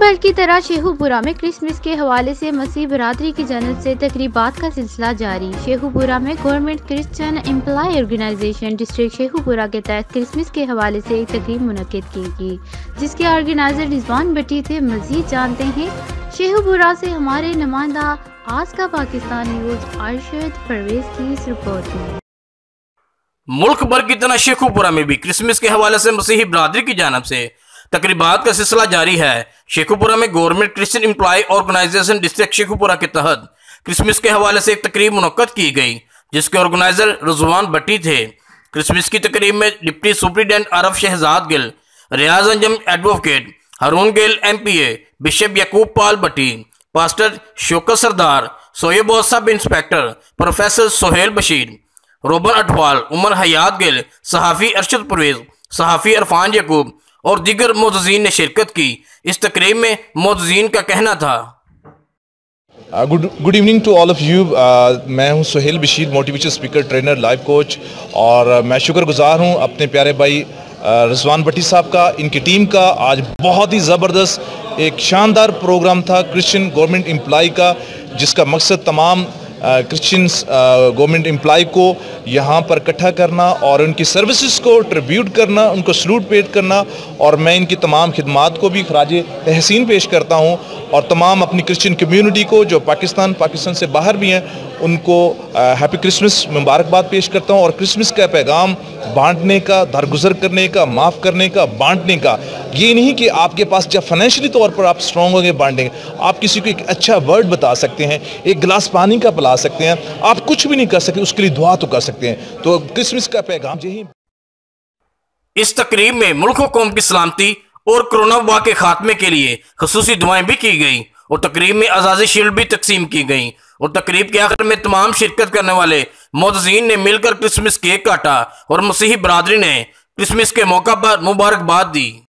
भर की तरह शेखुपुरा में क्रिसमस के हवाले से मसीह बरादरी की जानिब से तकरीबात का सिलसिला जारी। शेखुपुरा में government Christian employ organisation district Shekhupura के तहत क्रिसमस के हवाले से एक तकरीब मुनक्किद की गई, जिसके ऑर्गेनाइजर रिजवान भट्टी थे। मजीद जानते हैं शेखुपुरा से हमारे नुमाइंदा आज का पाकिस्तान न्यूज अरशद परवेज की इस रिपोर्ट में। मुल्क भर की तरह शेखुपुरा में भी क्रिसमस के हवाले से मसीही बरादरी की जानिब से तकरीबात का सिलसिला जारी है। शेखुपुरा में government Christian employ organisation district Shekhupura के तहत क्रिसमस के हवाले से एक तकरीब मुनक्कद की गई, जिसके ऑर्गेनाइजर रिजवान भट्टी थे। क्रिसमस की तकरीब में deputy superintendent Arif Shahzad Gill, Riaz Anjum advocate, Haroon Gill MPA, bishop Yaqub Paul Bhatti, pastor Shaukat Sardar, Shoaib sub inspector, professor Sohail Bashir, Robin Athwal, Umar Hayat Gill, सहाफ़ी अरशद परवेज, सहाफ़ी इरफान यकूब और दीगर मोअज़्ज़ीन ने शिरकत की। इस तकरीब में मोअज़्ज़ीन का कहना था। Good evening to all of you. मैं हूं Sohail Bashir, motivation speaker, trainer, life coach, और मैं शुक्रगुजार हूं अपने प्यारे भाई रिजवान भट्टी साहब का, इनकी टीम का। आज बहुत ही ज़बरदस्त एक शानदार प्रोग्राम था क्रिश्चियन गवर्नमेंट एम्प्लॉय का, जिसका मकसद तमाम क्रिश्चियंस गवर्नमेंट एम्प्लॉय को यहाँ पर इकट्ठा करना और उनकी सर्विसेज को ट्रिब्यूट करना, उनको सलूट पेड करना। और मैं इनकी तमाम खिदमात को भी खराज तहसीन पेश करता हूँ, और तमाम अपनी क्रिश्चियन कम्यूनिटी को जो पाकिस्तान से बाहर भी हैं उनको हैप्पी क्रिसमस मुबारकबाद पेश करता हूँ। और क्रिसमस का पैगाम बांटने का, दरगुजर करने का, माफ़ करने का, बांटने का। ये नहीं कि आपके पास जब फाइनेंशियली तौर पर आप स्ट्रॉन्ग होंगे बांटेंगे, आप किसी को एक अच्छा वर्ड बता सकते हैं, एक गिलास पानी का पिला सकते हैं, आप कुछ भी नहीं कर सकते, उसके लिए दुआ तो कर सकते हैं। तो क्रिसमस का पैगाम यही। इस तकरीब में मुल्क व कौम की सलामती और कोरोना वबा के खात्मे के लिए खसूसी दुआएं भी की गई, और तकरीब में आज़ादी शील्ड भी तकसीम की गई। और तकरीब के आखिर में तमाम शिरकत करने वाले मोअज़्ज़ीन ने मिलकर क्रिसमस केक काटा और मसीही बरादरी ने क्रिसमस के मौका पर मुबारकबाद दी।